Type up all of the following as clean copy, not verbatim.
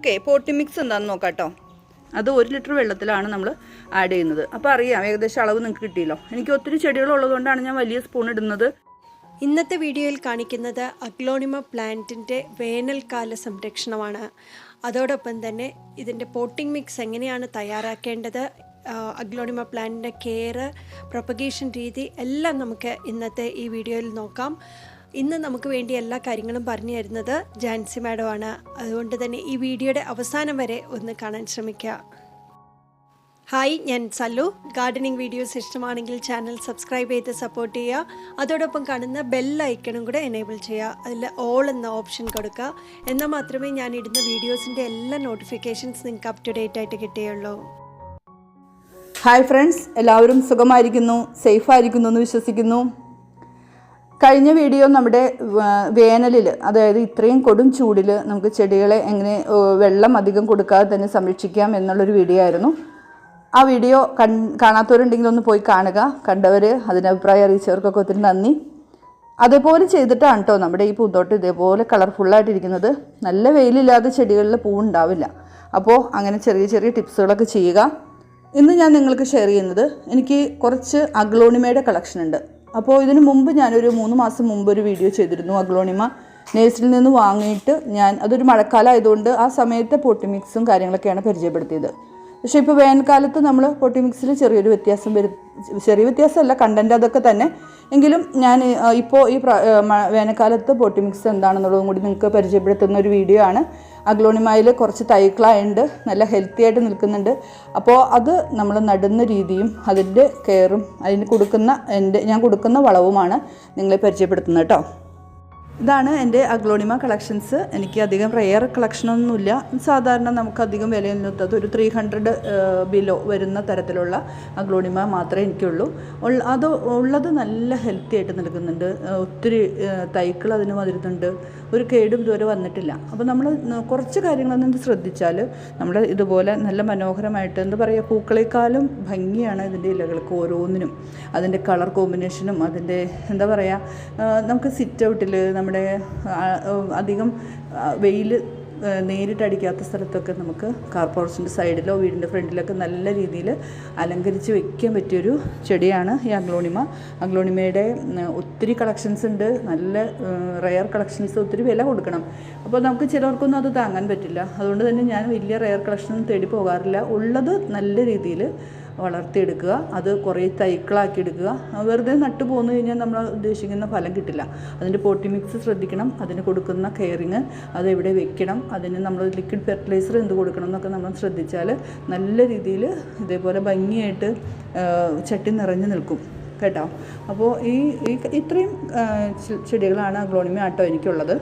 Okay, പോട്ടി mix എന്താണെന്ന് നോക്കാം കേട്ടോ. അത് 1 ലിറ്റർ വെള്ളത്തിലാണ് നമ്മൾ ആഡ് ചെയ്യുന്നത്. അപ്പോൾ അറിയാം ഏകദേശം അളവ് നിങ്ങൾക്ക് കിട്ടിയല്ലോ. എനിക്ക് ഒത്തിരി ചെടികളുള്ളതുകൊണ്ടാണ് ഞാൻ വലിയ സ്പൂൺ ഇടുന്നത്. ഇന്നത്തെ വീഡിയോയിൽ കാണിക്കുന്നത് അഗ്ലോണിമ പ്ലാന്റിൻ്റെ വേനൽക്കാല സംരക്ഷണമാണ്. അതോടൊപ്പം തന്നെ ഇതിൻ്റെ പോട്ടിംഗ് മിക്സ് എങ്ങനെയാണ് തയ്യാറാക്കേണ്ടത്, അഗ്ലോണിമ പ്ലാന്റിൻ്റെ കെയർ, പ്രൊപ്പഗേഷൻ രീതി എല്ലാം നമുക്ക് ഇന്നത്തെ ഈ വീഡിയോയിൽ നോക്കാം. ഇന്ന് നമുക്ക് വേണ്ടി എല്ലാ കാര്യങ്ങളും പറഞ്ഞു തരുന്നത് ജാൻസി മാഡമാണ്. അതുകൊണ്ട് തന്നെ ഈ വീഡിയോയുടെ അവസാനം വരെ ഒന്ന് കാണാൻ ശ്രമിക്കുക. ഹായ്, ഞാൻ സല്ലു. ഗാർഡനിങ് വീഡിയോസ് ഇഷ്ടമാണെങ്കിൽ ചാനൽ സബ്സ്ക്രൈബ് ചെയ്ത് സപ്പോർട്ട് ചെയ്യുക. അതോടൊപ്പം കാണുന്ന ബെൽ ഐക്കണും കൂടെ എനേബിൾ ചെയ്യുക. അതിൽ ഓൾ എന്ന ഓപ്ഷൻ കൊടുക്കുക. എന്നാൽ മാത്രമേ ഞാൻ ഇടുന്ന വീഡിയോസിൻ്റെ എല്ലാ നോട്ടിഫിക്കേഷൻസ് നിങ്ങൾക്ക് അപ് ടു ഡേറ്റ് ആയിട്ട് കിട്ടുകയുള്ളൂ. ഹായ് ഫ്രണ്ട്സ്, എല്ലാവരും സുഖമായിരിക്കുന്നു, സേഫായിരിക്കുന്നു എന്ന് വിശ്വസിക്കുന്നു. കഴിഞ്ഞ വീഡിയോ നമ്മുടെ വേനലിൽ, അതായത് ഇത്രയും കൊടും ചൂടിൽ നമുക്ക് ചെടികളെ എങ്ങനെ വെള്ളം അധികം കൊടുക്കാതെ തന്നെ സംരക്ഷിക്കാം എന്നുള്ളൊരു വീഡിയോ ആയിരുന്നു. ആ വീഡിയോ കാണാത്തവരുണ്ടെങ്കിൽ ഒന്ന് പോയി കാണുക. കണ്ടവർ അതിന് അഭിപ്രായം അറിയിച്ചവർക്കൊക്കെ ഒത്തിരി നന്ദി. അതേപോലെ ചെയ്തിട്ടാണ് കേട്ടോ നമ്മുടെ ഈ പൂന്തോട്ടം ഇതേപോലെ കളർഫുള്ളായിട്ടിരിക്കുന്നത്. നല്ല വെയിലില്ലാതെ ചെടികളിൽ പൂവുണ്ടാവില്ല. അപ്പോൾ അങ്ങനെ ചെറിയ ചെറിയ ടിപ്സുകളൊക്കെ ചെയ്യുക. ഇന്ന് ഞാൻ നിങ്ങൾക്ക് ഷെയർ ചെയ്യുന്നത്, എനിക്ക് കുറച്ച് അഗ്ലോണിമയുടെ കളക്ഷൻ ഉണ്ട്. അപ്പോൾ ഇതിന് മുമ്പ് ഞാനൊരു 3 മാസം മുമ്പ് ഒരു വീഡിയോ ചെയ്തിരുന്നു. അഗ്ലോണിമ നേഴ്സറിയിൽ നിന്ന് വാങ്ങിയിട്ട് അതൊരു മഴക്കാലം ആയതുകൊണ്ട് ആ സമയത്തെ പോട്ടി മിക്സും കാര്യങ്ങളൊക്കെയാണ് പരിചയപ്പെടുത്തിയത്. പക്ഷേ ഇപ്പോൾ വേനൽക്കാലത്ത് നമ്മൾ പോട്ടി മിക്സിൽ ചെറിയ വ്യത്യാസമല്ല, കണ്ടൻറ്റ് അതൊക്കെ തന്നെ. എങ്കിലും ഞാൻ ഇപ്പോൾ ഈ വേനൽക്കാലത്ത് പോട്ടി മിക്സ് എന്താണെന്നുള്ളതും കൂടി നിങ്ങൾക്ക് പരിചയപ്പെടുത്തുന്ന ഒരു വീഡിയോ ആണ്. അഗ്ലോണിമയിൽ കുറച്ച് തൈകളായുണ്ട്, നല്ല ഹെൽത്തി ആയിട്ട് നിൽക്കുന്നുണ്ട്. അപ്പോൾ അത് നമ്മൾ നടുന്ന രീതിയും അതിൻ്റെ കെയറും അതിന് ഞാൻ കൊടുക്കുന്ന വളവുമാണ് നിങ്ങളെ പരിചയപ്പെടുത്തുന്നത് കേട്ടോ. ഇതാണ് എൻ്റെ അഗ്ലോണിമ കളക്ഷൻസ്. എനിക്ക് അധികം റെയർ കളക്ഷനൊന്നുമില്ല. സാധാരണ നമുക്കധികം വിലയില്ലാത്തത് ഒരു 300 ബിലോ വരുന്ന തരത്തിലുള്ള അഗ്ലോണിമ മാത്രമേ എനിക്കുള്ളൂ. അത് ഉള്ളത് നല്ല ഹെൽത്തി ആയിട്ട് നിൽക്കുന്നുണ്ട്. ഒത്തിരി തൈകൾ അതിന് വരുന്നുണ്ട്. ഒരു കേടും ഇതുവരെ വന്നിട്ടില്ല. അപ്പോൾ നമ്മൾ കുറച്ച് കാര്യങ്ങളൊന്നും ശ്രദ്ധിച്ചാൽ നമ്മൾ ഇതുപോലെ നല്ല മനോഹരമായിട്ട്, എന്താ പറയുക, പൂക്കളേക്കാളും ഭംഗിയാണ് ഇതിൻ്റെ ഇലകൾക്ക് ഓരോന്നിനും. അതിൻ്റെ കളർ കോമ്പിനേഷനും അതിൻ്റെ എന്താ പറയുക, നമുക്ക് സിറ്റ് ഔട്ടിൽ നമ്മുടെ അധികം വെയിൽ നേരിട്ടടിക്കാത്ത സ്ഥലത്തൊക്കെ നമുക്ക് കാർ പോർച്ചിൻ്റെ സൈഡിലോ വീടിൻ്റെ ഫ്രണ്ടിലൊക്കെ നല്ല രീതിയിൽ അലങ്കരിച്ച് വയ്ക്കാൻ പറ്റിയൊരു ചെടിയാണ് ഈ അഗ്ലോണിമ. അഗ്ലോണിമയുടെ ഒത്തിരി കളക്ഷൻസ് ഉണ്ട്, നല്ല റെയർ കളക്ഷൻസ്. ഒത്തിരി വില കൊടുക്കണം. അപ്പോൾ നമുക്ക് ചിലർക്കൊന്നും അത് താങ്ങാൻ പറ്റില്ല. അതുകൊണ്ട് തന്നെ ഞാൻ വലിയ റെയർ കളക്ഷനൊന്നും തേടി പോകാറില്ല. ഉള്ളത് നല്ല രീതിയിൽ വളർത്തിയെടുക്കുക, അത് കുറേ തൈകളാക്കി എടുക്കുക. വെറുതെ നട്ടു പോന്നു കഴിഞ്ഞാൽ നമ്മൾ ഉദ്ദേശിക്കുന്ന ഫലം കിട്ടില്ല. അതിൻ്റെ പോട്ടി മിക്സ് ശ്രദ്ധിക്കണം, അതിന് കൊടുക്കുന്ന കെയറിങ്, അതെവിടെ വെക്കണം, അതിന് നമ്മൾ ലിക്വിഡ് ഫെർട്ടിലൈസർ എന്ത് കൊടുക്കണം എന്നൊക്കെ നമ്മൾ ശ്രദ്ധിച്ചാൽ നല്ല രീതിയിൽ ഇതേപോലെ ഭംഗിയായിട്ട് ചട്ടി നിറഞ്ഞു നിൽക്കും കേട്ടോ. അപ്പോൾ ഇത്രയും ചെടികളാണ് അഗ്ലോണിമ ആട്ടോ എനിക്കുള്ളത്.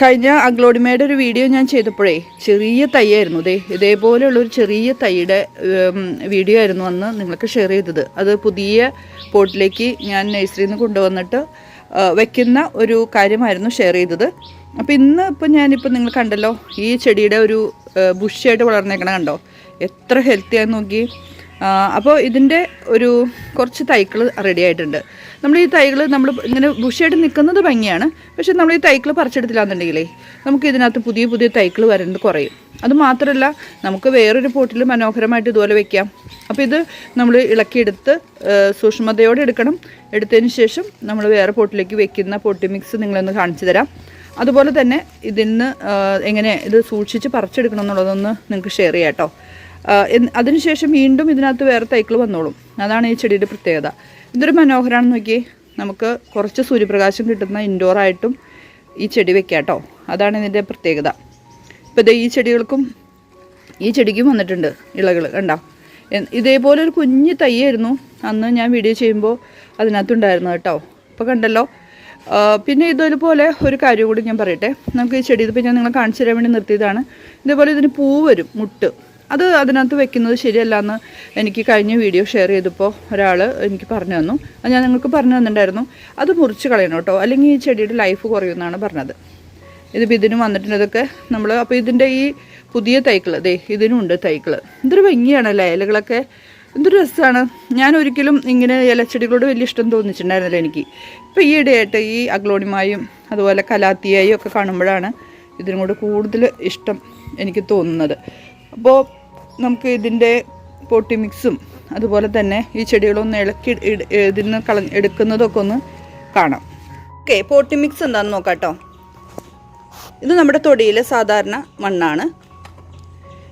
കഴിഞ്ഞ അഗ്ലോണിമയുടെ ഒരു വീഡിയോ ഞാൻ ചെയ്തപ്പോഴേ ചെറിയ തൈയായിരുന്നു. ഇതേപോലെയുള്ളൊരു ചെറിയ തൈയുടെ വീഡിയോ ആയിരുന്നു അന്ന് നിങ്ങൾക്ക് ഷെയർ ചെയ്തത്. അത് പുതിയ പോട്ടിലേക്ക് ഞാൻ നഴ്സറിയിൽ നിന്ന് കൊണ്ടുവന്നിട്ട് വയ്ക്കുന്ന ഒരു കാര്യമായിരുന്നു ഷെയർ ചെയ്തത്. അപ്പോൾ ഞാനിപ്പോൾ നിങ്ങൾ കണ്ടല്ലോ, ഈ ചെടിയുടെ ഒരു ബുഷായിട്ട് വളർന്നേക്കണം കണ്ടോ, എത്ര ഹെൽത്തിയാന്ന് നോക്കി. അപ്പോൾ ഇതിൻ്റെ കുറച്ച് തൈകൾ റെഡി ആയിട്ടുണ്ട്. നമ്മൾ ഈ തൈകൾ ഇങ്ങനെ ബുഷായിട്ട് നിൽക്കുന്നത് ഭംഗിയാണ്. പക്ഷേ നമ്മൾ ഈ തൈകൾ പറിച്ചെടുത്തില്ലാന്നുണ്ടെങ്കിലേ നമുക്ക് ഇതിനകത്ത് പുതിയ പുതിയ തൈകൾ വരുന്നത് കുറയും. അതുമാത്രമല്ല, നമുക്ക് വേറൊരു പോട്ടിൽ മനോഹരമായിട്ട് ഇതുപോലെ വെക്കാം. അപ്പോൾ ഇത് നമ്മൾ ഇളക്കിയെടുത്ത് സൂക്ഷ്മതയോടെ എടുക്കണം. എടുത്തതിന് ശേഷം നമ്മൾ വേറെ പോട്ടിലേക്ക് വെക്കുന്ന പോട്ടി മിക്സ് നിങ്ങളൊന്ന് കാണിച്ചു തരാം. അതുപോലെ തന്നെ ഇതിന് എങ്ങനെ ഇത് സൂക്ഷിച്ച് പറിച്ചെടുക്കണം എന്നുള്ളതൊന്ന് നിങ്ങൾക്ക് ഷെയർ ചെയ്യാം കേട്ടോ. അതിനുശേഷം വീണ്ടും ഇതിനകത്ത് വേറെ തൈകൾ വന്നോളും. അതാണ് ഈ ചെടിയുടെ പ്രത്യേകത. ഇതൊരു മനോഹരമാണെന്ന് നോക്കിയേ. നമുക്ക് കുറച്ച് സൂര്യപ്രകാശം കിട്ടുന്ന ഇൻഡോറായിട്ടും ഈ ചെടി വെക്കാം കേട്ടോ. അതാണ് ഇതിൻ്റെ പ്രത്യേകത. ഇപ്പോൾ ഈ ചെടിക്കും വന്നിട്ടുണ്ട് ഇലകൾ കണ്ടോ. ഇതേപോലെ ഒരു കുഞ്ഞു തൈയായിരുന്നു അന്ന് ഞാൻ വീഡിയോ ചെയ്യുമ്പോൾ അതിനകത്തുണ്ടായിരുന്നു കേട്ടോ. ഇപ്പോൾ കണ്ടല്ലോ. പിന്നെ ഇതുപോലെ ഒരു കാര്യം കൂടി ഞാൻ പറയട്ടെ. നമുക്ക് ഈ ചെടി ഇതിപ്പോൾ ഞാൻ നിങ്ങളെ കാണിച്ചു തരാൻ വേണ്ടി നിർത്തിയതാണ്. ഇതേപോലെ ഇതിന് പൂ വരും, മുട്ട്. അത് അതിനകത്ത് വെക്കുന്നത് ശരിയല്ല എന്ന് എനിക്ക് കഴിഞ്ഞ വീഡിയോ ഷെയർ ചെയ്തപ്പോൾ ഒരാൾ എനിക്ക് പറഞ്ഞു തന്നു. അത് ഞാൻ നിങ്ങൾക്ക് പറഞ്ഞു തന്നിട്ടുണ്ടായിരുന്നു. അത് മുറിച്ച് കളയണം കേട്ടോ, അല്ലെങ്കിൽ ഈ ചെടിയുടെ ലൈഫ് കുറയുമെന്നാണ് പറഞ്ഞത്. ഇതിനും വന്നിട്ടുണ്ട് ഇതൊക്കെ നമ്മൾ. അപ്പോൾ ഇതിൻ്റെ ഈ പുതിയ തൈകൾ ഇതിനുണ്ട് തൈകൾ. ഇതൊരു ഭംഗിയാണല്ലേ ഇലകളൊക്കെ. എന്തൊരു രസമാണ്. ഞാൻ ഒരിക്കലും ഇങ്ങനെ ഇലച്ചെടികളോട് വലിയ ഇഷ്ടം തോന്നിച്ചിട്ടുണ്ടായിരുന്നില്ല എനിക്ക്. ഇപ്പോൾ ഈ ഇടയായിട്ട് ഈ അഗ്ലോണിമായും അതുപോലെ കലാത്തിയായും ഒക്കെ കാണുമ്പോഴാണ് ഇതിനും കൂടെ കൂടുതൽ ഇഷ്ടം എനിക്ക് തോന്നുന്നത്. അപ്പോൾ നമുക്ക് ഇതിൻ്റെ പോട്ടി മിക്സും അതുപോലെ തന്നെ ഈ ചെടികളൊന്ന് ഇളക്കി ഇതിൽ നിന്ന് എടുക്കുന്നതൊക്കെ ഒന്ന് കാണാം. ഓക്കെ, പോട്ടി മിക്സ് എന്താണെന്ന് നോക്കാം കേട്ടോ. ഇത് നമ്മുടെ തൊടിയിലെ സാധാരണ മണ്ണാണ്.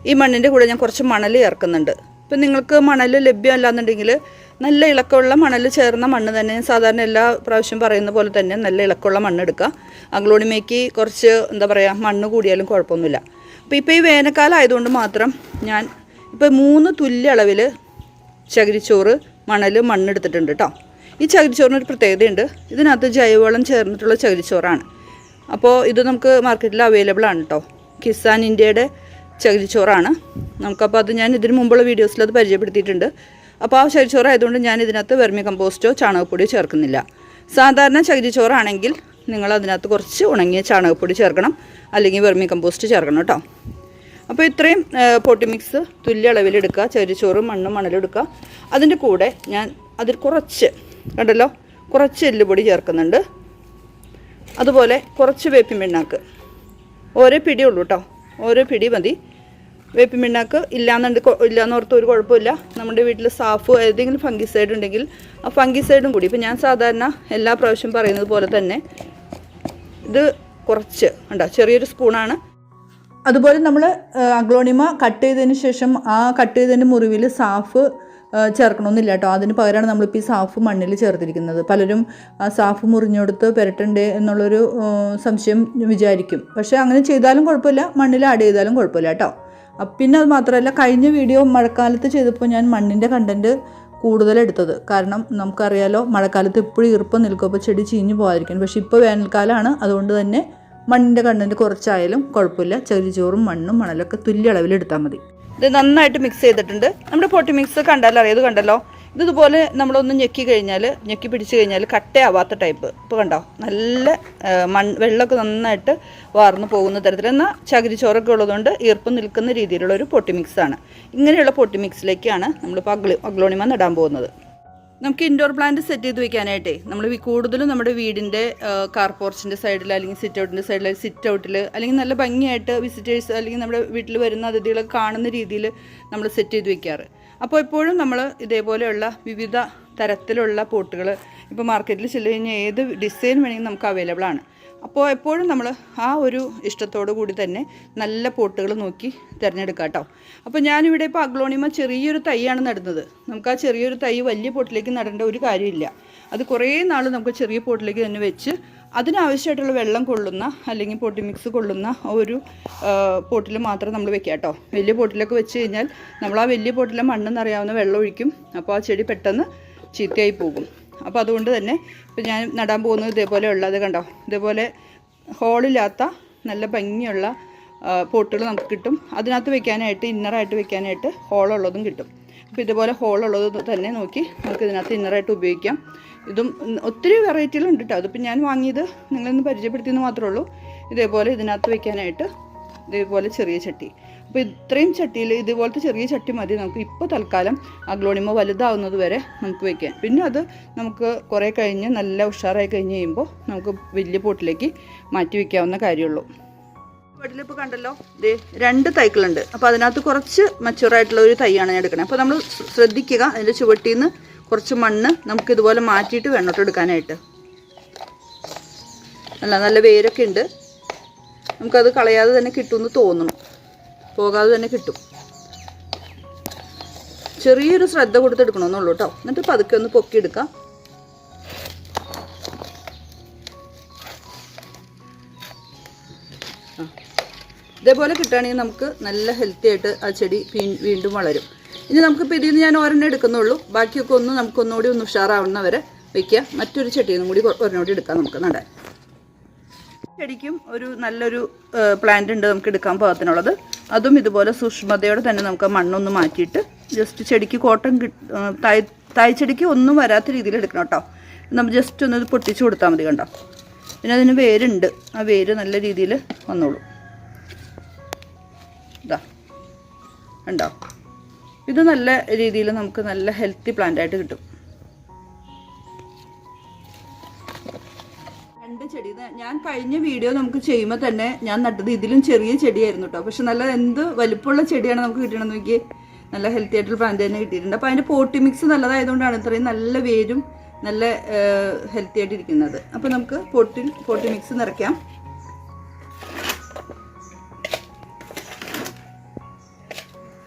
ഈ മണ്ണിൻ്റെ കൂടെ ഞാൻ കുറച്ച് മണൽ ചേർക്കുന്നുണ്ട്. ഇപ്പം നിങ്ങൾക്ക് മണൽ ലഭ്യമല്ലാന്നുണ്ടെങ്കിൽ നല്ല ഇളക്കമുള്ള മണൽ ചേർന്ന മണ്ണ് തന്നെ, സാധാരണ എല്ലാ പ്രാവശ്യം പറയുന്ന പോലെ തന്നെ നല്ല ഇളക്കമുള്ള മണ്ണ് എടുക്കുക. അഗ്ലോണിമയ്ക്ക് കുറച്ച് എന്താ പറയുക, മണ്ണ് കൂടിയാലും കുഴപ്പമൊന്നുമില്ല. അപ്പോൾ ഇപ്പോൾ ഈ വേനൽക്കാലം ആയതുകൊണ്ട് മാത്രം ഞാൻ ഇപ്പോൾ 3 തുല്യ അളവിൽ ചകിരിച്ചോറ്, മണൽ, മണ്ണെടുത്തിട്ടുണ്ട് കേട്ടോ. ഈ ചകിരിച്ചോറിനൊരു പ്രത്യേകതയുണ്ട്. ഇതിനകത്ത് ജൈവവളം ചേർന്നിട്ടുള്ള ചകിരിച്ചോറാണ്. അപ്പോൾ ഇത് നമുക്ക് മാർക്കറ്റിൽ അവൈലബിൾ ആണ് കേട്ടോ. കിസാൻ ഇന്ത്യയുടെ ചകിരിച്ചോറാണ്. നമുക്കപ്പോൾ അത് ഞാൻ ഇതിന് മുമ്പുള്ള വീഡിയോസിൽ അത് പരിചയപ്പെടുത്തിയിട്ടുണ്ട്. അപ്പോൾ ആ ചകിരിച്ചോറ് ആയതുകൊണ്ട് ഞാൻ ഇതിനകത്ത് വെർമി കമ്പോസ്റ്റോ ചാണകപ്പൊടിയോ ചേർക്കുന്നില്ല. സാധാരണ ചകിരിച്ചോറാണെങ്കിൽ നിങ്ങൾ അതിനകത്ത് കുറച്ച് ഉണങ്ങിയ ചാണകപ്പൊടി ചേർക്കണം, അല്ലെങ്കിൽ വെർമി കമ്പോസ്റ്റ് ചേർക്കണം കേട്ടോ. അപ്പോൾ ഇത്രയും പോട്ടി മിക്സ് തുല്യ അളവിലെടുക്കുക. ചകിരിച്ചോറും മണ്ണും മണലും എടുക്കുക. അതിൻ്റെ കൂടെ ഞാൻ അതിൽ കുറച്ച് കണ്ടല്ലോ, കുറച്ച് എല്ലുപൊടി ചേർക്കുന്നുണ്ട്. അതുപോലെ കുറച്ച് വേപ്പിൻ പിണ്ണാക്ക്, ഓരോ പിടിയുള്ളൂ കേട്ടോ, ഓരോ പിടി മതി. വേപ്പിൻ പിണ്ണാക്ക് ഇല്ലയെന്നോർത്ത് ഒരു കുഴപ്പമില്ല. നമ്മുടെ വീട്ടിൽ സാഫ് ഏതെങ്കിലും ഫംഗിസൈഡ് ഉണ്ടെങ്കിൽ ആ ഫംഗിസൈഡും കൂടി. ഇപ്പം ഞാൻ സാധാരണ എല്ലാ പ്രാവശ്യം പറയുന്നത് പോലെ തന്നെ ഇത് കുറച്ച് ഉണ്ടോ, ചെറിയൊരു സ്പൂണാണ്. അതുപോലെ നമ്മൾ അഗ്ലോണിമ കട്ട് ചെയ്തതിന് ശേഷം ആ കട്ട് ചെയ്തതിൻ്റെ മുറിവിൽ സാഫ് ചേർക്കണമെന്നില്ല കേട്ടോ. അതിന് പകരമാണ് നമ്മളിപ്പോൾ ഈ സാഫ് മണ്ണിൽ ചേർത്തിരിക്കുന്നത്. പലരും ആ സാഫ് മുറിഞ്ഞെടുത്ത് പുരട്ടണ്ടേ എന്നുള്ളൊരു സംശയം വിചാരിക്കും. പക്ഷേ അങ്ങനെ ചെയ്താലും കുഴപ്പമില്ല, മണ്ണിൽ ആഡ് ചെയ്താലും കുഴപ്പമില്ല കേട്ടോ. പിന്നെ അത് മാത്രമല്ല, കഴിഞ്ഞ വീഡിയോ മഴക്കാലത്ത് ചെയ്തപ്പോൾ ഞാൻ മണ്ണിൻ്റെ കണ്ടൻറ്റ് കൂടുതലെടുത്തത്. കാരണം നമുക്കറിയാലോ മഴക്കാലത്ത് എപ്പോഴും ഈർപ്പം നിൽക്കും, അപ്പോൾ ചെടി ചീഞ്ഞു പോകാതിരിക്കും. പക്ഷേ ഇപ്പോൾ വേനൽക്കാലമാണ്, അതുകൊണ്ട് തന്നെ മണ്ണിൻ്റെ കണ്ടൻറ്റ് കുറച്ചായാലും കുഴപ്പമില്ല. ചകിരിച്ചോറും മണ്ണും മണലൊക്കെ തുല്യ അളവിലെടുത്താൽ മതി. ഇത് നന്നായിട്ട് മിക്സ് ചെയ്തിട്ടുണ്ട്. നമ്മുടെ പോട്ടി മിക്സ് കണ്ടാലറിയാം, ഇത് കണ്ടല്ലോ. ഇതുപോലെ നമ്മളൊന്ന് ഞെക്കി പിടിച്ച് കഴിഞ്ഞാൽ കട്ടയാവാത്ത ടൈപ്പ്. ഇപ്പോൾ കണ്ടോ, നല്ല വെള്ളമൊക്കെ നന്നായിട്ട് വാർന്നു പോകുന്ന തരത്തിൽ. എന്നാൽ ചകിരിച്ചോറൊക്കെ ഉള്ളതുകൊണ്ട് ഈർപ്പം നിൽക്കുന്ന രീതിയിലുള്ളൊരു പോട്ടി മിക്സാണ്. ഇങ്ങനെയുള്ള പോട്ടി മിക്സിലേക്കാണ് നമ്മളിപ്പോൾ അഗ്ലോണിമ നടാൻ പോകുന്നത്. നമുക്ക് ഇൻഡോർ പ്ലാന്റ് സെറ്റ് ചെയ്ത് വെക്കാനായിട്ടേ നമ്മൾ കൂടുതലും നമ്മുടെ വീടിൻ്റെ കാർ പോർച്ചിൻ്റെ സൈഡിൽ, അല്ലെങ്കിൽ സിറ്റ് ഔട്ടിൻ്റെ സൈഡിൽ, സിറ്റ് ഔട്ടിൽ, അല്ലെങ്കിൽ നല്ല ഭംഗിയായിട്ട് വിസിറ്റേഴ്സ് അല്ലെങ്കിൽ നമ്മുടെ വീട്ടിൽ വരുന്ന അതിഥികളൊക്കെ കാണുന്ന രീതിയിൽ നമ്മൾ സെറ്റ് ചെയ്ത് വെക്കാറ്. അപ്പോൾ എപ്പോഴും നമ്മൾ ഇതേപോലെയുള്ള വിവിധ തരത്തിലുള്ള പോട്ടുകൾ ഇപ്പോൾ മാർക്കറ്റിൽ ചെല്ല് കഴിഞ്ഞാൽ ഏത് ഡിസൈൻ വേണമെങ്കിൽ നമുക്ക് അവൈലബിൾ ആണ്. അപ്പോൾ എപ്പോഴും നമ്മൾ ആ ഒരു ഇഷ്ടത്തോടു കൂടി തന്നെ നല്ല പോട്ടുകൾ നോക്കി തിരഞ്ഞെടുക്കാം കേട്ടോ. അപ്പോൾ ഞാനിവിടെ ഇപ്പോൾ അഗ്ലോണിമ ചെറിയൊരു തൈയാണ് നടുന്നത്. നമുക്ക് ആ ചെറിയൊരു തൈ വലിയ പോട്ടിലേക്ക് നടേണ്ട ഒരു കാര്യമില്ല. അത് കുറേ നാൾ നമുക്ക് ചെറിയ പോട്ടിലേക്ക് തന്നെ വെച്ച് അതിനാവശ്യമായിട്ടുള്ള വെള്ളം കൊള്ളുന്ന, അല്ലെങ്കിൽ പോട്ടി മിക്സ് കൊള്ളുന്ന ഒരു പോട്ടിൽ മാത്രം നമ്മൾ വെക്കുക കേട്ടോ. വലിയ പോട്ടിലൊക്കെ വെച്ച് കഴിഞ്ഞാൽ നമ്മൾ ആ വലിയ പോട്ടിലെ മണ്ണെന്നറിയാവുന്ന വെള്ളം ഒഴിക്കും. അപ്പോൾ ആ ചെടി പെട്ടെന്ന് ചീത്തയായി പോകും. അപ്പോൾ അതുകൊണ്ട് തന്നെ ഇപ്പോൾ ഞാൻ നടാൻ പോകുന്നത് ഇതേപോലെ ഉള്ളത് കണ്ടോ, ഇതേപോലെ ഹോളില്ലാത്ത നല്ല ഭംഗിയുള്ള പോട്ടുകൾ നമുക്ക് കിട്ടും. അതിനകത്ത് വെക്കാനായിട്ട്, ഇന്നറായിട്ട് വെക്കാനായിട്ട് ഹോളുള്ളതും കിട്ടും. അപ്പോൾ ഇതുപോലെ ഹോളുള്ളത് തന്നെ നോക്കി നമുക്ക് ഇതിനകത്ത് ഇന്നറായിട്ട് ഉപയോഗിക്കാം. ഇതും ഒത്തിരി വെറൈറ്റികളുണ്ട് കേട്ടോ. അതിപ്പോൾ ഞാൻ വാങ്ങിയത് നിങ്ങളൊന്ന് പരിചയപ്പെടുത്തിയെന്ന് മാത്രമേ ഉള്ളൂ. ഇതേപോലെ ഇതിനകത്ത് വെക്കാനായിട്ട് ഇതേപോലെ ചെറിയ ചട്ടി. അപ്പോൾ ഇത്രയും ചട്ടിയിൽ ഇതുപോലത്തെ ചെറിയ ചട്ടി മതി നമുക്ക് ഇപ്പോൾ തൽക്കാലം അഗ്ലോണിമ വലുതാവുന്നത് വരെ നമുക്ക് വയ്ക്കാൻ. പിന്നെ അത് നമുക്ക് കുറേ കഴിഞ്ഞ് നല്ല ഉഷാറായി കഴിഞ്ഞ് കഴിയുമ്പോൾ നമുക്ക് വലിയ പോട്ടിലേക്ക് മാറ്റി വയ്ക്കാവുന്ന കാര്യമുള്ളൂ. വീട്ടിലിപ്പോൾ കണ്ടല്ലോ, ഇത് 2 തൈകളുണ്ട്. അപ്പോൾ അതിനകത്ത് കുറച്ച് മച്ചുറായിട്ടുള്ള ഒരു തൈയാണ് ഞാൻ എടുക്കണത്. അപ്പോൾ നമ്മൾ ശ്രദ്ധിക്കുക, അതിൻ്റെ ചുവട്ടിൽ നിന്ന് കുറച്ച് മണ്ണ് നമുക്ക് ഇതുപോലെ മാറ്റിയിട്ട് വേണോട്ട് എടുക്കാനായിട്ട്. നല്ല വേരൊക്കെ ഉണ്ട്. നമുക്കത് കളയാതെ തന്നെ കിട്ടുമെന്ന് തോന്നുന്നു, പോകാതെ തന്നെ കിട്ടും. ചെറിയൊരു ശ്രദ്ധ കൊടുത്തെടുക്കണമെന്നുള്ളൂ കേട്ടോ. എന്നിട്ട് പതുക്കെ ഒന്ന് പൊക്കിയെടുക്കാം. ഇതേപോലെ കിട്ടുകയാണെങ്കിൽ നമുക്ക് നല്ല ഹെൽത്തി ആയിട്ട് ആ ചെടി വീണ്ടും വളരും. ഇനി നമുക്കിപ്പോൾ ഇതിൽ നിന്ന് ഞാൻ ഒരെണ്ണം എടുക്കുന്നുള്ളൂ. ബാക്കിയൊക്കെ നമുക്കൊന്നുകൂടി ഒന്ന് ഉഷാറാവുന്നവരെ വയ്ക്കുക. മറ്റൊരു ചെടിയിൽ നിന്നും കൂടി ഒരെണ്ണോടി എടുക്കാം നമുക്ക് നടാൻ. ചെടിക്കും നല്ലൊരു പ്ലാന്റ് ഉണ്ട് നമുക്ക് എടുക്കാൻ പാകത്തിനുള്ളത്. അതും ഇതുപോലെ സൂക്ഷ്മതയോടെ തന്നെ നമുക്ക് മണ്ണൊന്ന് മാറ്റിയിട്ട് ജസ്റ്റ് ചെടിക്ക് കോട്ടം തായ് ചെടിക്ക് ഒന്നും വരാത്ത രീതിയിൽ എടുക്കണം കേട്ടോ. നമ്മൾ ജസ്റ്റ് ഒന്ന് പൊട്ടിച്ച് കൊടുത്താൽ മതി. കണ്ടോ, പിന്നെ അതിന് വേരുണ്ട്. ആ വേര് നല്ല രീതിയിൽ വന്നോളൂ. ഇതാ ഉണ്ടോ, ഇത് നല്ല രീതിയിൽ നമുക്ക് നല്ല ഹെൽത്തി പ്ലാന്റ് ആയിട്ട് കിട്ടും. 2 ചെടി. ഞാൻ കഴിഞ്ഞ വീഡിയോ നമുക്ക് ചെയ്യുമ്പോൾ തന്നെ ഞാൻ നട്ടത് ഇതിലും ചെറിയ ചെടിയായിരുന്നു കേട്ടോ. പക്ഷെ നല്ല എന്ത് വലിപ്പമുള്ള ചെടിയാണ് നമുക്ക് കിട്ടണമെന്ന് നോക്കി. നല്ല ഹെൽത്തി ആയിട്ടുള്ള പ്ലാന്റ് തന്നെ കിട്ടിയിട്ടുണ്ട്. അപ്പോൾ അതിൻ്റെ പോട്ടി മിക്സ് നല്ലതായതുകൊണ്ടാണ് ഇത്രയും നല്ല വേരും നല്ല ഹെൽത്തി ആയിട്ടിരിക്കുന്നത്. അപ്പോൾ നമുക്ക് പോട്ടി മിക്സ് നിറയ്ക്കാം.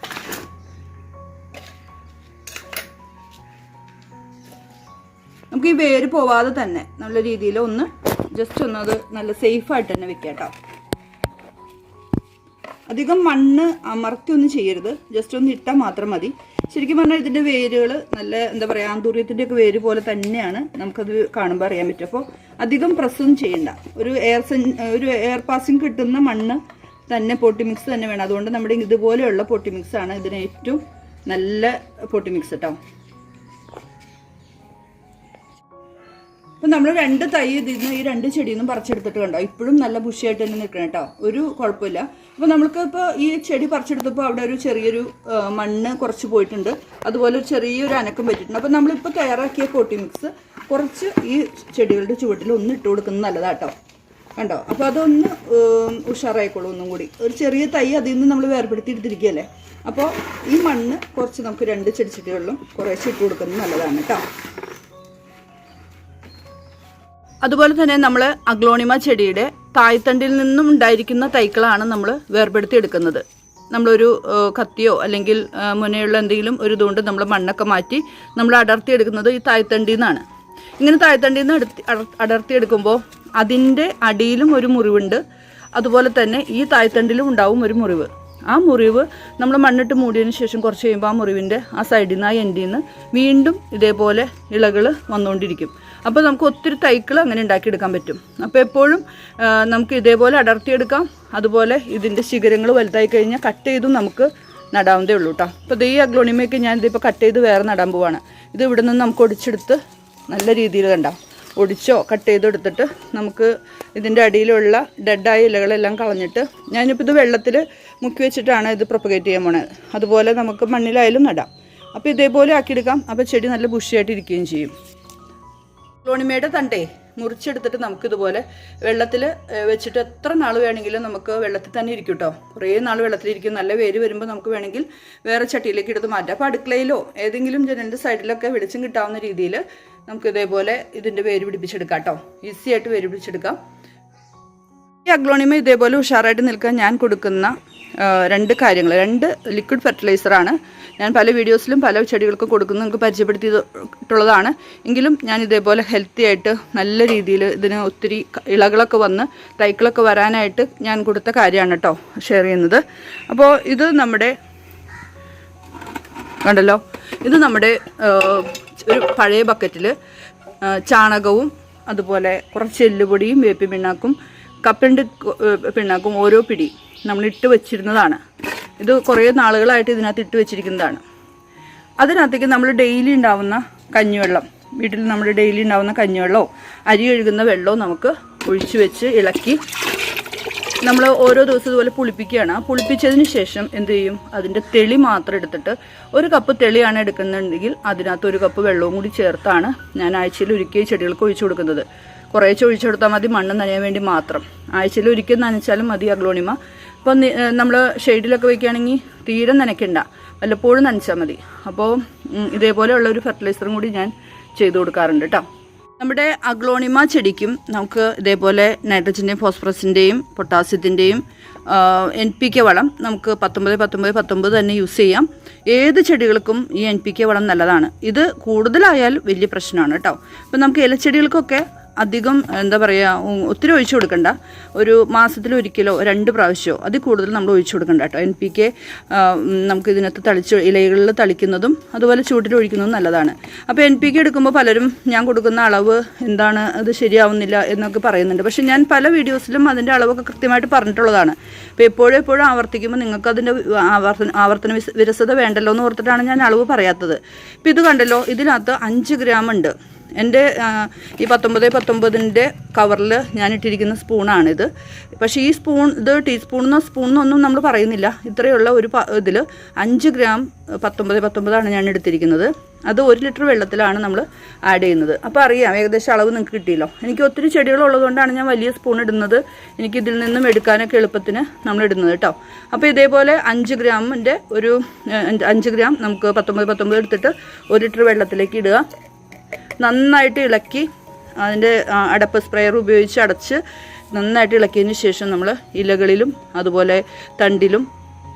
നമുക്ക് ഈ വേര് പോവാതെ തന്നെ നല്ല രീതിയിൽ ഒന്ന് ജസ്റ്റ് അത് നല്ല സേഫായിട്ട് തന്നെ വെക്കാം കേട്ടോ. അധികം മണ്ണ് അമർത്തി ഒന്നും ചെയ്യരുത്, ജസ്റ്റ് ഒന്ന് ഇട്ടാൽ മാത്രം മതി. ശരിക്കും പറഞ്ഞാൽ ഇതിൻ്റെ വേരുകൾ നല്ല എന്താ പറയുക ആന്തൂര്യത്തിൻ്റെ ഒക്കെ വേര് പോലെ തന്നെയാണ് നമുക്കത് കാണുമ്പോൾ അറിയാൻ പറ്റും. അപ്പോൾ അധികം പ്രസ്സൊന്നും ചെയ്യണ്ട. ഒരു എയർ പാസിങ് കിട്ടുന്ന മണ്ണ് തന്നെ പോട്ടി മിക്സ് തന്നെ വേണം. അതുകൊണ്ട് നമ്മുടെ ഇതുപോലെയുള്ള പോട്ടി മിക്സാണ് ഇതിന് ഏറ്റവും നല്ല പോട്ടി മിക്സ് കേട്ടോ. അപ്പം നമ്മൾ 2 തൈ ഇതിന്ന് ഈ 2 ചെടിയിൽ നിന്നും പറിച്ചെടുത്തിട്ട് കണ്ടോ, ഇപ്പോഴും നല്ല ബുഷിയായിട്ട് തന്നെ നിൽക്കണം കേട്ടോ, ഒരു കുഴപ്പമില്ല. അപ്പോൾ നമ്മൾക്ക് ഇപ്പോൾ ഈ ചെടി പറിച്ചെടുത്തപ്പോൾ അവിടെ ഒരു ചെറിയൊരു മണ്ണ് കുറച്ച് പോയിട്ടുണ്ട്, അതുപോലെ ഒരു ചെറിയൊരു അനക്കം പറ്റിയിട്ടുണ്ട്. അപ്പോൾ നമ്മളിപ്പോൾ തയ്യാറാക്കിയ പോട്ടി മിക്സ് കുറച്ച് ഈ ചെടികളുടെ ചുവട്ടിൽ ഒന്ന് ഇട്ട് കൊടുക്കുന്നത് നല്ലതാട്ടോ. കണ്ടോ, അപ്പോൾ അതൊന്ന് ഉഷാറായിക്കോളൂ ഒന്നും കൂടി. ഒരു ചെറിയ തൈ അതിൽ നിന്ന് നമ്മൾ വേർപെടുത്തി എടുത്തിരിക്കുകയല്ലേ. അപ്പോൾ ഈ മണ്ണ് കുറച്ച് നമുക്ക് 2 ചെടിച്ചട്ടികളിലും കുറേശ്ശെ ഇട്ട് കൊടുക്കുന്നത് നല്ലതാണ് കേട്ടോ. അതുപോലെ തന്നെ നമ്മൾ അഗ്ലോണിമ ചെടിയുടെ തായ്തണ്ടിൽ നിന്നും ഉണ്ടായിരിക്കുന്ന തൈക്കളാണ് നമ്മൾ വേർപെടുത്തി എടുക്കുന്നത്. നമ്മളൊരു കത്തിയോ അല്ലെങ്കിൽ മുനയുള്ള എന്തെങ്കിലും ഒരു ഇതുകൊണ്ട് നമ്മൾ മണ്ണൊക്കെ മാറ്റി നമ്മൾ അടർത്തിയെടുക്കുന്നത് ഈ തായ്തണ്ടിൽ നിന്നാണ്. ഇങ്ങനെ തായ്തണ്ടിൽ നിന്ന് അടർത്തിയെടുക്കുമ്പോൾ അതിൻ്റെ അടിയിലും ഒരു മുറിവുണ്ട്, അതുപോലെ തന്നെ ഈ തായ്തണ്ടിലും ഉണ്ടാവും ഒരു മുറിവ്. ആ മുറിവ് നമ്മൾ മണ്ണിട്ട് മൂടിയതിന് ശേഷം കുറച്ച് കഴിയുമ്പോൾ ആ മുറിവിൻ്റെ ആ സൈഡിൽ നിന്ന് ആ എൻഡിൽ നിന്ന് വീണ്ടും ഇതേപോലെ ഇളകൾ വന്നുകൊണ്ടിരിക്കും. അപ്പോൾ നമുക്ക് ഒത്തിരി തൈകൾ അങ്ങനെ ഉണ്ടാക്കിയെടുക്കാൻ പറ്റും. അപ്പോൾ എപ്പോഴും നമുക്ക് ഇതേപോലെ അടർത്തിയെടുക്കാം. അതുപോലെ ഇതിൻ്റെ ശിഖരങ്ങൾ വലുതായി കഴിഞ്ഞാൽ കട്ട് ചെയ്തും നമുക്ക് നടാവുന്നതേ ഉള്ളൂ കേട്ടോ. അപ്പോൾ ഈ അഗ്ലോണിമയൊക്കെ ഞാൻ ഇതിപ്പോൾ കട്ട് ചെയ്ത് വേറെ നടാൻ പോവാണ്. ഇത് ഇവിടെ നിന്ന് നമുക്ക് ഒടിച്ചെടുത്ത് നല്ല രീതിയിൽ കണ്ടാം ഒടിച്ചോ കട്ട് ചെയ്തെടുത്തിട്ട് നമുക്ക് ഇതിൻ്റെ അടിയിലുള്ള ഡെഡായ ഇലകളെല്ലാം കളഞ്ഞിട്ട് ഞാനിപ്പോൾ ഇത് വെള്ളത്തിൽ മുക്കി വെച്ചിട്ടാണ് ഇത് പ്രൊപ്പഗേറ്റ് ചെയ്യാൻ പോണത്. അതുപോലെ നമുക്ക് മണ്ണിലായാലും നടാം. അപ്പോൾ ഇതേപോലെ ആക്കിയെടുക്കാം. അപ്പോൾ ചെടി നല്ല ബുഷിയായിട്ട് ഇരിക്കുകയും ചെയ്യും. അഗ്ലോണിമയുടെ തണ്ടേ മുറിച്ചെടുത്തിട്ട് നമുക്കിതുപോലെ വെള്ളത്തിൽ വെച്ചിട്ട് എത്ര നാൾ വേണമെങ്കിലും നമുക്ക് വെള്ളത്തിൽ തന്നെ ഇരിക്കും കേട്ടോ. കുറേ നാൾ വെള്ളത്തിലിരിക്കും. നല്ല വേര് വരുമ്പോൾ നമുക്ക് വേണമെങ്കിൽ വേറെ ചട്ടിയിലേക്ക് എടുത്ത് മാറ്റാം. അപ്പോൾ അടുക്കളയിലോ ഏതെങ്കിലും ജനലിൻ്റെ സൈഡിലൊക്കെ വെളിച്ചം കിട്ടാവുന്ന രീതിയിൽ നമുക്ക് ഇതേപോലെ ഇതിൻ്റെ വേര് പിടിപ്പിച്ചെടുക്കാം കേട്ടോ. ഈസി ആയിട്ട് വേര് പിടിച്ചെടുക്കാം. ഈ അഗ്ലോണിമ ഇതേപോലെ ഉഷാറായിട്ട് നിൽക്കാൻ ഞാൻ കൊടുക്കുന്ന 2 കാര്യങ്ങൾ, 2 ലിക്വിഡ് ഫെർട്ടിലൈസറാണ്. ഞാൻ പല വീഡിയോസിലും പല ചെടികൾക്കും കൊടുക്കുന്നത് നിങ്ങൾക്ക് പരിചയപ്പെടുത്തിയിട്ടുള്ളതാണ്. എങ്കിലും ഞാൻ ഇതേപോലെ ഹെൽത്തി ആയിട്ട് നല്ല രീതിയിൽ ഇതിന് ഒത്തിരി ഇളകളൊക്കെ വന്ന് തൈക്കളൊക്കെ വരാനായിട്ട് ഞാൻ കൊടുത്ത കാര്യമാണ് കേട്ടോ ഷെയർ ചെയ്യുന്നത്. അപ്പോൾ ഇത് നമ്മുടെ കണ്ടല്ലോ, ഇത് നമ്മുടെ ഒരു പഴയ ബക്കറ്റിൽ ചാണകവും അതുപോലെ കുറച്ച് എല്ലുപൊടിയും വേപ്പി പിണ്ണാക്കും കപ്പൻ്റെ പിണ്ണാക്കും ഓരോ പിടി നമ്മളിട്ട് വെച്ചിരുന്നതാണ്. ഇത് കുറേ നാളുകളായിട്ട് ഇതിനകത്ത് ഇട്ട് വെച്ചിരിക്കുന്നതാണ്. അതിനകത്തേക്ക് നമ്മൾ ഡെയിലി ഉണ്ടാവുന്ന കഞ്ഞിവെള്ളം, വീട്ടിൽ നമ്മൾ ഡെയിലി ഉണ്ടാവുന്ന കഞ്ഞിവെള്ളമോ അരി കഴുകുന്ന വെള്ളമോ നമുക്ക് ഒഴിച്ചു വെച്ച് ഇളക്കി നമ്മൾ ഓരോ ദിവസം ഇതുപോലെ പുളിപ്പിക്കുകയാണ്. പുളിപ്പിച്ചതിന് ശേഷം എന്ത് ചെയ്യും, അതിൻ്റെ തെളി മാത്രം എടുത്തിട്ട് 1 കപ്പ് തെളിയാണ് എടുക്കുന്നുണ്ടെങ്കിൽ അതിനകത്ത് 1 കപ്പ് വെള്ളവും കൂടി ചേർത്താണ് ഞാൻ ആഴ്ചയിൽ ഒരിക്കൽ ചെടികൾക്ക് ഒഴിച്ചു കൊടുക്കുന്നത്. കുറേശ്ശെ ഒഴിച്ചു കൊടുത്താൽ മതി, മണ്ണ് നനയാൻ വേണ്ടി മാത്രം. ആഴ്ചയിൽ ഒരിക്കൽ നനച്ചാലും മതി അഗ്ലോണിമ. അപ്പോൾ നമ്മൾ ഷെയ്ഡിലൊക്കെ വയ്ക്കുകയാണെങ്കിൽ തീരെ നനയ്ക്കണ്ട, വല്ലപ്പോഴും നനച്ചാൽ മതി. അപ്പോൾ ഇതേപോലെയുള്ള ഒരു ഫെർട്ടിലൈസറും കൂടി ഞാൻ ചെയ്തു കൊടുക്കാറുണ്ട് കേട്ടോ. നമ്മുടെ അഗ്ലോണിമ ചെടിക്കും നമുക്ക് ഇതേപോലെ നൈട്രജൻ്റെയും ഫോസ്ഫറസിൻ്റെയും പൊട്ടാസ്യത്തിൻ്റെയും NPK വളം നമുക്ക് 19-19-19 തന്നെ യൂസ് ചെയ്യാം. ഏത് ചെടികൾക്കും ഈ NPK വളം നല്ലതാണ്. ഇത് കൂടുതലായാൽ വലിയ പ്രശ്നമാണ് കേട്ടോ. അപ്പോൾ നമുക്ക് ഇലച്ചെടികൾക്കൊക്കെ അധികം എന്താ പറയുക ഒത്തിരി ഒഴിച്ചു കൊടുക്കണ്ട. ഒരു മാസത്തിൽ ഒരിക്കലോ 2 പ്രാവശ്യമോ അതിൽ കൂടുതൽ നമ്മൾ ഒഴിച്ചു കൊടുക്കണ്ട കേട്ടോ. NPK നമുക്ക് ഇതിനകത്ത് ഇലകളിൽ തളിക്കുന്നതും അതുപോലെ ചൂട്ടിൽ ഒഴിക്കുന്നതും നല്ലതാണ്. അപ്പോൾ NPK എടുക്കുമ്പോൾ പലരും ഞാൻ കൊടുക്കുന്ന അളവ് എന്താണ് അത് ശരിയാവുന്നില്ല എന്നൊക്കെ പറയുന്നുണ്ട്. പക്ഷേ ഞാൻ പല വീഡിയോസിലും അതിൻ്റെ അളവൊക്കെ കൃത്യമായിട്ട് പറഞ്ഞിട്ടുള്ളതാണ്. അപ്പോൾ എപ്പോഴും ആവർത്തിക്കുമ്പോൾ നിങ്ങൾക്ക് അതിൻ്റെ ആവർത്തന വിരസത വേണ്ടല്ലോ എന്ന് ഓർത്തിട്ടാണ് ഞാൻ അളവ് പറയാത്തത്. ഇപ്പോൾ ഇത് കണ്ടല്ലോ, ഇതിനകത്ത് 5 ഗ്രാം ഉണ്ട്. എൻ്റെ ഈ 19 കവറിൽ ഞാനിട്ടിരിക്കുന്ന സ്പൂണാണിത്. പക്ഷേ ഈ സ്പൂൺ ഇത് സ്പൂണെന്നൊന്നും നമ്മൾ പറയുന്നില്ല. ഇത്രയുള്ള ഒരു ഇതിൽ 5 ഗ്രാം 19 ഞാൻ എടുത്തിരിക്കുന്നത്. അത് 1 ലിറ്റർ വെള്ളത്തിലാണ് നമ്മൾ ആഡ് ചെയ്യുന്നത്. അപ്പോൾ അറിയാം ഏകദേശം അളവ് നിങ്ങൾക്ക് കിട്ടിയല്ലോ. എനിക്ക് ഒത്തിരി ചെടികളുള്ളതുകൊണ്ടാണ് ഞാൻ വലിയ സ്പൂൺ ഇടുന്നത്. എനിക്കിതിൽ നിന്നും എടുക്കാനൊക്കെ എളുപ്പത്തിന് നമ്മൾ ഇടുന്നത് കേട്ടോ. അപ്പോൾ ഇതേപോലെ 5 ഗ്രാമിൻ്റെ ഒരു 5 ഗ്രാം നമുക്ക് 19 എടുത്തിട്ട് 1 ലിറ്റർ വെള്ളത്തിലേക്ക് ഇടുക. നന്നായിട്ട് ഇളക്കി അതിൻ്റെ അടപ്പ് സ്പ്രെയർ ഉപയോഗിച്ച് അടച്ച് നന്നായിട്ട് ഇളക്കിയതിന് ശേഷം നമ്മൾ ഇലകളിലും അതുപോലെ തണ്ടിലും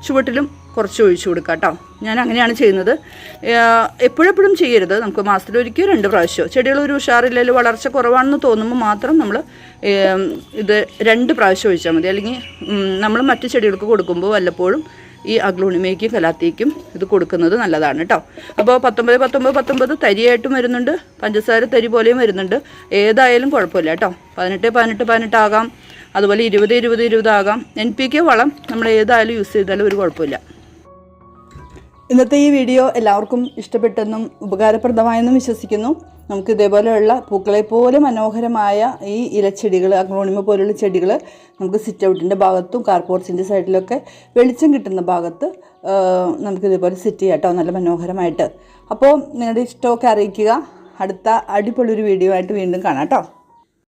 ചുവട്ടിലും കുറച്ച് ഒഴിച്ചു കൊടുക്കുക കേട്ടോ. ഞാൻ അങ്ങനെയാണ് ചെയ്യുന്നത്. എപ്പോഴെപ്പോഴും ചെയ്യരുത്. നമുക്ക് മാസത്തിലൊരിക്കൽ 2 പ്രാവശ്യമോ ചെടികൾ ഒരു ഉഷാറില്ലെങ്കിൽ വളർച്ച കുറവാണെന്ന് തോന്നുമ്പോൾ മാത്രം നമ്മൾ ഇത് 2 പ്രാവശ്യം ഒഴിച്ചാൽ മതി. അല്ലെങ്കിൽ നമ്മൾ മറ്റു ചെടികൾക്ക് കൊടുക്കുമ്പോൾ വല്ലപ്പോഴും ഈ അഗ്ലോണിമയ്ക്കും കലാത്തിക്കും ഇത് കൊടുക്കുന്നത് നല്ലതാണ് കേട്ടോ. അപ്പോൾ 19 തരിയായിട്ടും വരുന്നുണ്ട്, പഞ്ചസാര തരി പോലെയും വരുന്നുണ്ട്. ഏതായാലും കുഴപ്പമില്ല കേട്ടോ. 18 ആകാം, അതുപോലെ 20 ആകാം. NPK വളം നമ്മൾ ഏതായാലും യൂസ് ചെയ്താലും ഒരു കുഴപ്പമില്ല. ഇന്നത്തെ ഈ വീഡിയോ എല്ലാവർക്കും ഇഷ്ടപ്പെട്ടെന്നും ഉപകാരപ്രദമായെന്നും വിശ്വസിക്കുന്നു. നമുക്ക് ഇതേപോലെയുള്ള പൂക്കളെ പോലെ മനോഹരമായ ഈ ഇലച്ചെടികൾ, അഗ്ലോണിമ പോലുള്ള ചെടികൾ നമുക്ക് സിറ്റ് ഔട്ടിൻ്റെ ഭാഗത്തും കാർപോർച്ചിൻ്റെ സൈഡിലൊക്കെ വെളിച്ചം കിട്ടുന്ന ഭാഗത്ത് നമുക്കിതേപോലെ സെറ്റ് ചെയ്യാം കേട്ടോ, നല്ല മനോഹരമായിട്ട്. അപ്പോൾ നിങ്ങളുടെ ഇഷ്ടമൊക്കെ അറിയിക്കുക. അടുത്ത അടിപൊളിയൊരു വീഡിയോ ആയിട്ട് വീണ്ടും കാണാം കേട്ടോ.